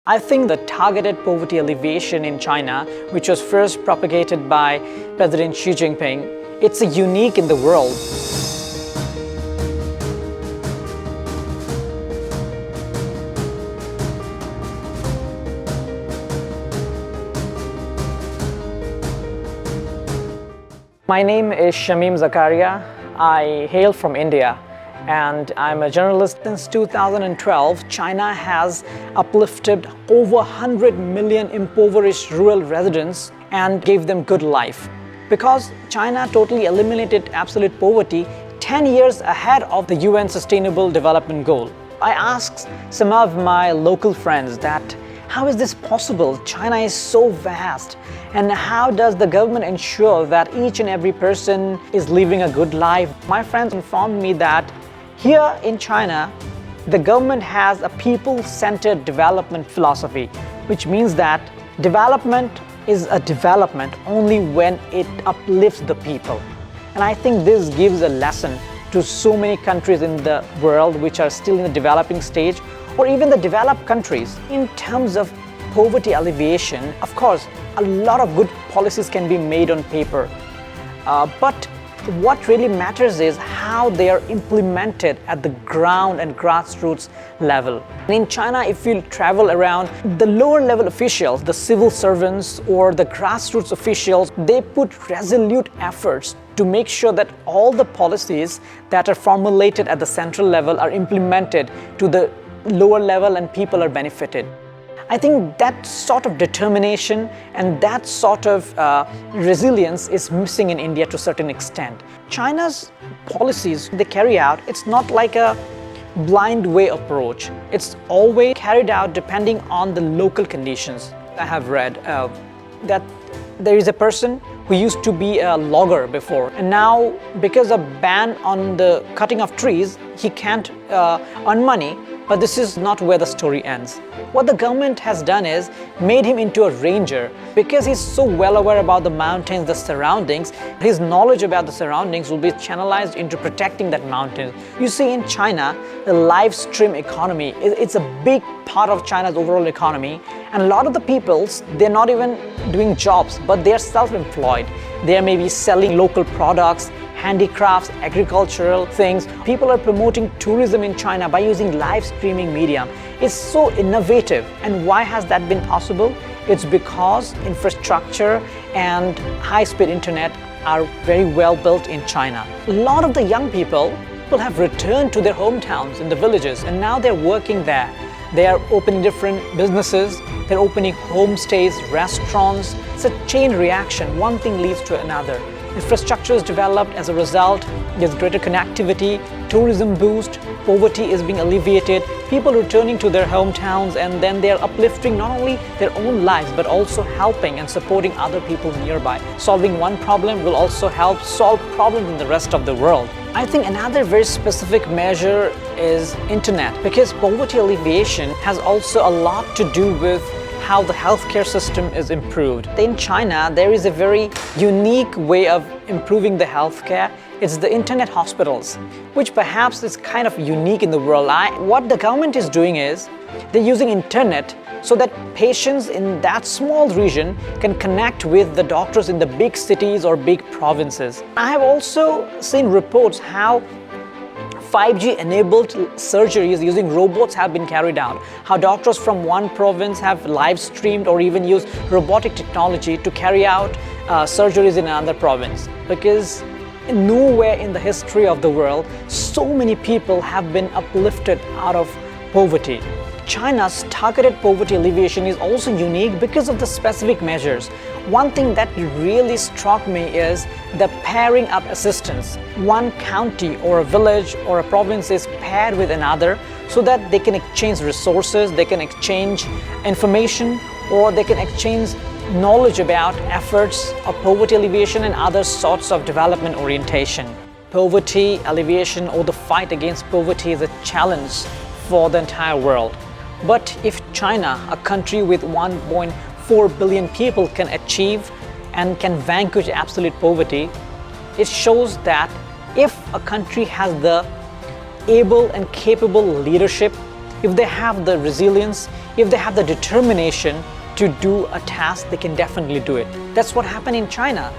I think the targeted poverty alleviation in China, which was first propagated by President Xi Jinping, it's a unique in the world. My name is Shamim Zakaria. I hail from India and I'm a journalist. Since 2012, China has uplifted over 100 million impoverished rural residents and gave them good life. Because China totally eliminated absolute poverty 10 years ahead of the UN Sustainable Development Goal. I asked some of my local friends that how is this possible? China is so vast. And how does the government ensure that each and every person is living a good life? My friends informed me that here in China, the government has a people-centered development philosophy, which means that development is a development only when it uplifts the people. And I think this gives a lesson to so many countries in the world which are still in the developing stage, or even the developed countries. In terms of poverty alleviation, of course, a lot of good policies can be made on paper. But what really matters is how they are implemented at the ground and grassroots level. In China, if you travel around, the lower level officials, the civil servants or the grassroots officials, they put resolute efforts to make sure that all the policies that are formulated at the central level are implemented to the lower level and people are benefited. I think that sort of determination and that sort of resilience is missing in India to a certain extent. China's policies they carry out, it's not like a blind way approach. It's always carried out depending on the local conditions. I have read that there is a person who used to be a logger before, and now because of ban on the cutting of trees, he can't earn money. But this is not where the story ends. What the government has done is made him into a ranger. Because he's so well aware about the mountains, the surroundings, his knowledge about the surroundings will be channelized into protecting that mountain. You see, in China, the live stream economy, it's a big part of China's overall economy. And a lot of the people, they're not even doing jobs, but they're self-employed. They are maybe selling local products, handicrafts, agricultural things. People are promoting tourism in China by using live streaming medium. It's so innovative. And why has that been possible? It's because infrastructure and high-speed internet are very well built in China. A lot of the young people have returned to their hometowns in the villages, and now they're working there. They are opening different businesses. They're opening homestays, restaurants. It's a chain reaction. One thing leads to another. Infrastructure is developed. As a result, there's greater connectivity, tourism boost, poverty is being alleviated, people returning to their hometowns, and then they're uplifting not only their own lives but also helping and supporting other people nearby. Solving one problem will also help solve problems in the rest of the world. I think another very specific measure is internet, because poverty alleviation has also a lot to do with how the healthcare system is improved. In China, there is a very unique way of improving the healthcare. It's the internet hospitals, which perhaps is kind of unique in the world. What the government is doing is they're using internet so that patients in that small region can connect with the doctors in the big cities or big provinces. I have also seen reports how 5G-enabled surgeries using robots have been carried out. How doctors from one province have live streamed or even used robotic technology to carry out surgeries in another province. Because nowhere in the history of the world, so many people have been uplifted out of poverty. China's targeted poverty alleviation is also unique because of the specific measures. One thing that really struck me is the pairing up assistance. One county or a village or a province is paired with another so that they can exchange resources, they can exchange information, or they can exchange knowledge about efforts of poverty alleviation and other sorts of development orientation. Poverty alleviation or the fight against poverty is a challenge for the entire world. But if China, a country with 1.4 billion people, can achieve and can vanquish absolute poverty, it shows that if a country has the able and capable leadership, if they have the resilience, if they have the determination to do a task, they can definitely do it. That's what happened in China.